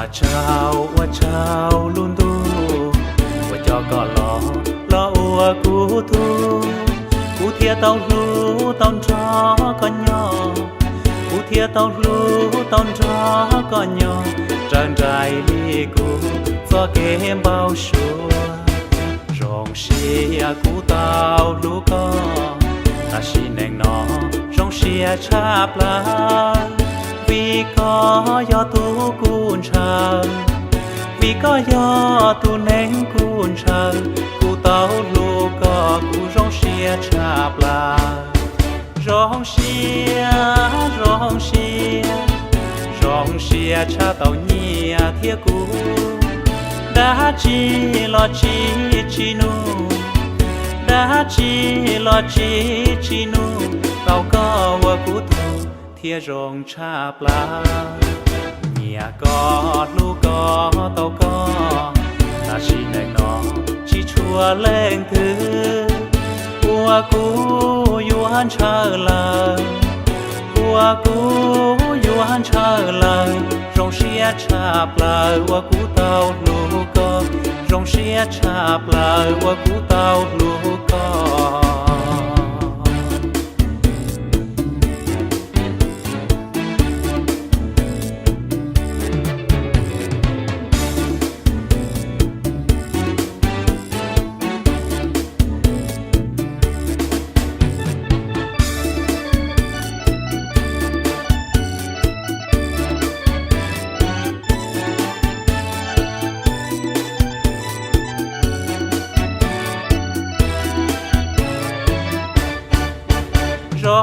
ว่าเช้าลุนตูว่าจอก็รออัวกูทูกูเทียเต้ารู้ต้นจอก็ย่อกูเทียเต้ารู้ต้นจอก็ย่อจังใจลีกูฟ้าเกมเบาชัวร้องเชียกูเต้ารู้ก็อาชีแนงนอร้องเชียชาปลาวีก็ยอตูกูนชาวีก็ยอตูแนงกูนชากูเต้าลูกก็กูร้องเชียชาปลาร้องเชียชาเต้าเนียเทียกูดาจีลอจีนูดาจีลอจีนูเต้าก็ว่ากูทูเทียร้องชาปลาเมียก็ลูกก็เต้าก็นาชีแรงนอชีชัวแรงถือหัวกูอยู่หันชาลาหัวกูอยู่หันชาลาร้องเชียชาปลาว่ากูเต้าลูกก็ร้องเชียชาปลาว่ากูเต้าลูกก็ร้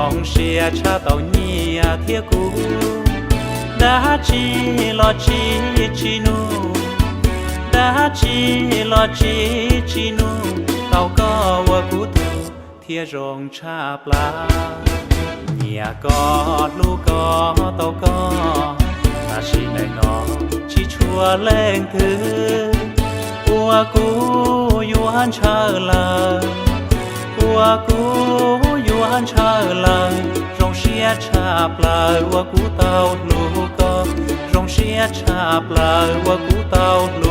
องเชียชาเต้าเนียเทียกูดาจีลอจีนูดาจีลอจีนูเต้าก็ว่ากูทูเทียร้องชาปลาเนียก็ลูกก็เต้าก็อาชีในนอชีชัวแรงถือหัวกูอยู่หันชาลาหัวกูอยู่หันชาลาร้องเชียชาปลาว่ากูเต้าลูกก็ร้องเชียชาปลาว่ากูเต้าลู